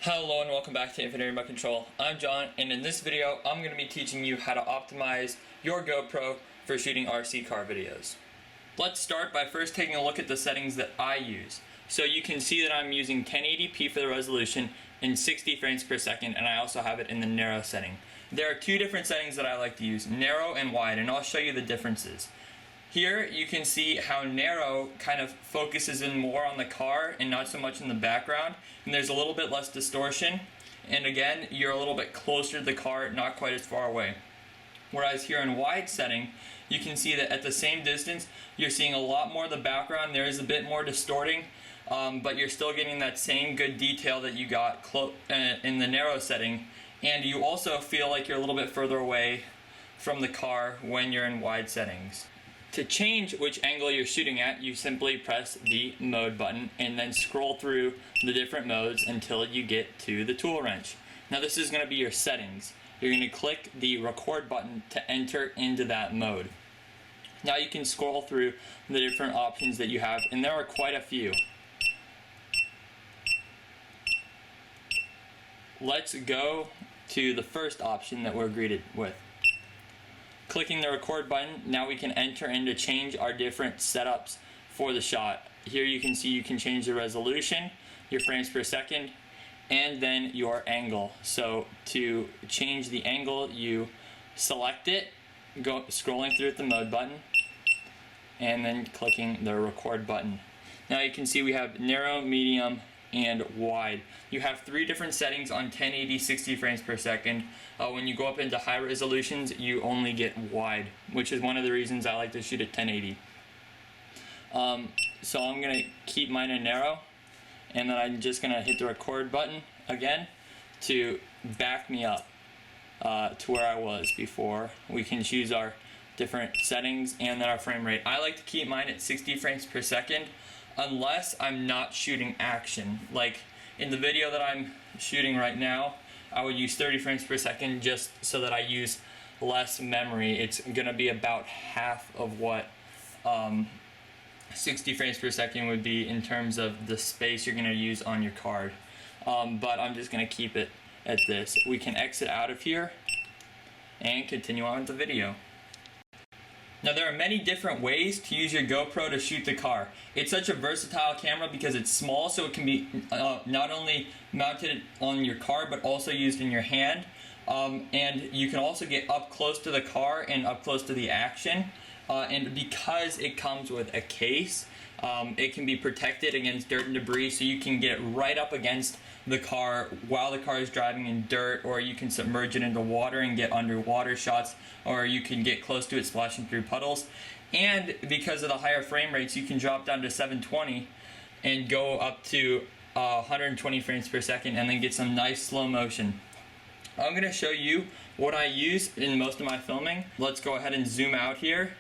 Hello and welcome back to Infinite Remote Control. I'm John, and in this video I'm going to be teaching you how to optimize your GoPro for shooting RC car videos. Let's start by first taking a look at the settings that I use. So you can see that I'm using 1080p for the resolution and 60 frames per second, and I also have it in the narrow setting. There are two different settings that I like to use, narrow and wide, and I'll show you the differences. Here you can see how narrow kind of focuses in more on the car and not so much in the background, and there's a little bit less distortion, and again you're a little bit closer to the car, not quite as far away. Whereas here in wide setting you can see that at the same distance you're seeing a lot more of the background. There is a bit more distorting, but you're still getting that same good detail that you got in the narrow setting, and you also feel like you're a little bit further away from the car when you're in wide settings. To change which angle you're shooting at, you simply press the mode button and then scroll through the different modes until you get to the tool wrench. Now this is going to be your settings. You're going to click the record button to enter into that mode. Now you can scroll through the different options that you have, and there are quite a few. Let's go to the first option that we're greeted with. Clicking the record button, now we can enter in to change our different setups for the shot. Here you can see you can change the resolution, your frames per second, and then your angle. So to change the angle, you select it, go scrolling through with the mode button, and then clicking the record button. Now you can see we have narrow, medium, and wide. You have three different settings on 1080 60 frames per second. When you go up into high resolutions, you only get wide, which is one of the reasons I like to shoot at 1080. So I'm going to keep mine in narrow, and then I'm just going to hit the record button again to back me up to where I was before. We can choose our different settings and then our frame rate. I like to keep mine at 60 frames per second unless I'm not shooting action. Like in the video that I'm shooting right now, I would use 30 frames per second just so that I use less memory. It's going to be about half of what 60 frames per second would be in terms of the space you're going to use on your card. But I'm just going to keep it at this. We can exit out of here and continue on with the video. Now there are many different ways to use your GoPro to shoot the car. It's such a versatile camera because it's small, so it can be not only mounted on your car but also used in your hand. And you can also get up close to the car and up close to the action. And because it comes with a case, it can be protected against dirt and debris, so you can get right up against the car while the car is driving in dirt, or you can submerge it into water and get underwater shots, or you can get close to it splashing through puddles. And because of the higher frame rates, you can drop down to 720 and go up to 120 frames per second and then get some nice slow motion. I'm going to show you what I use in most of my filming. Let's go ahead and zoom out here,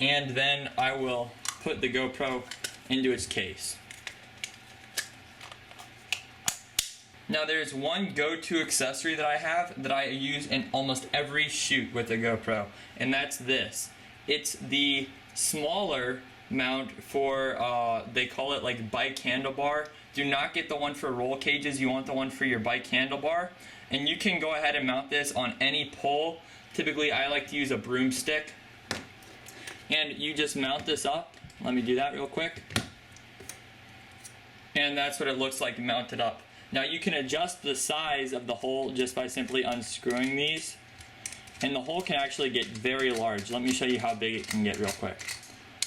and then I will put the GoPro into its case. Now there's one go-to accessory that I have that I use in almost every shoot with the GoPro, and that's this. It's the smaller mount for, they call it like bike handlebar. Do not get the one for roll cages, you want the one for your bike handlebar. And you can go ahead and mount this on any pole. Typically I like to use a broomstick. And you just mount this up. Let me do that real quick. And that's what it looks like mounted up. Now you can adjust the size of the hole just by simply unscrewing these. And the hole can actually get very large. Let me show you how big it can get real quick.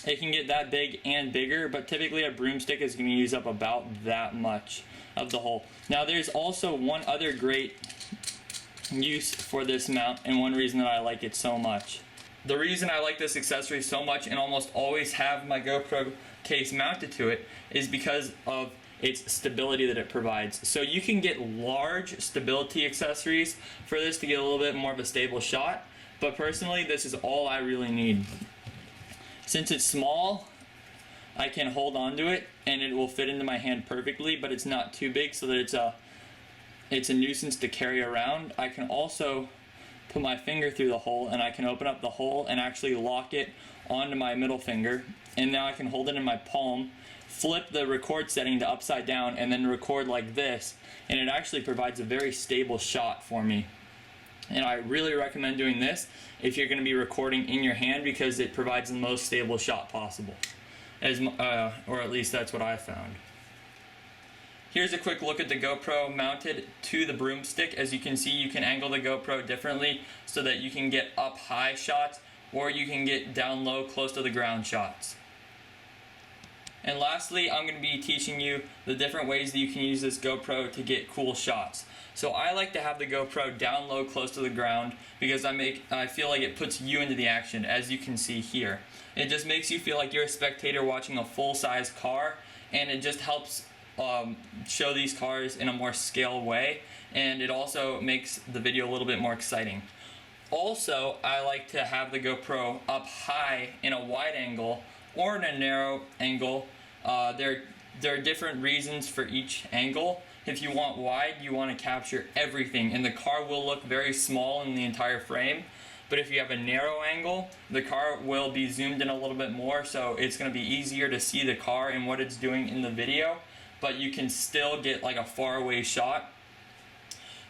It can get that big and bigger, but typically a broomstick is going to use up about that much of the hole. Now there's also one other great use for this mount, and one reason that I like it so much. The reason I like this accessory so much and almost always have my GoPro case mounted to it is because of its stability that it provides. So you can get large stability accessories for this to get a little bit more of a stable shot, but personally this is all I really need. Since it's small, I can hold on to it and it will fit into my hand perfectly, but it's not too big so that it's a nuisance to carry around. I can also put my finger through the hole, and I can open up the hole and actually lock it onto my middle finger, and now I can hold it in my palm flip the record setting to upside down and then record like this, and it actually provides a very stable shot for me. And I really recommend doing this if you're going to be recording in your hand, because it provides the most stable shot possible, or at least that's what I found. Here's a quick look at the GoPro mounted to the broomstick. As you can see, you can angle the GoPro differently so that you can get up high shots, or you can get down low close to the ground shots. And lastly, I'm going to be teaching you the different ways that you can use this GoPro to get cool shots. So I like to have the GoPro down low close to the ground because I feel like it puts you into the action, as you can see here. It just makes you feel like you're a spectator watching a full-size car, and it just helps show these cars in a more scale way, and it also makes the video a little bit more exciting. Also, I like to have the GoPro up high in a wide angle or in a narrow angle. There are different reasons for each angle. If you want wide, you want to capture everything, and the car will look very small in the entire frame. But if you have a narrow angle, the car will be zoomed in a little bit more, so it's going to be easier to see the car and what it's doing in the video, but you can still get like a faraway shot.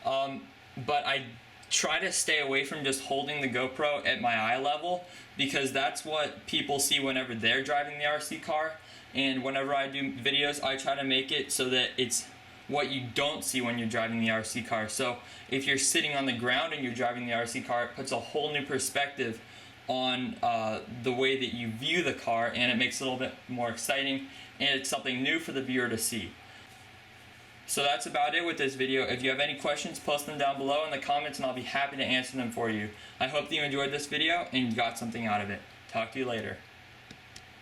But I try to stay away from just holding the GoPro at my eye level, because that's what people see whenever they're driving the RC car. And whenever I do videos, I try to make it so that it's what you don't see when you're driving the RC car. So if you're sitting on the ground and you're driving the RC car, it puts a whole new perspective on the way that you view the car, and it makes it a little bit more exciting, and it's something new for the viewer to see. So that's about it with this video. If you have any questions, post them down below in the comments and I'll be happy to answer them for you. I hope that you enjoyed this video and you got something out of it. Talk to you later.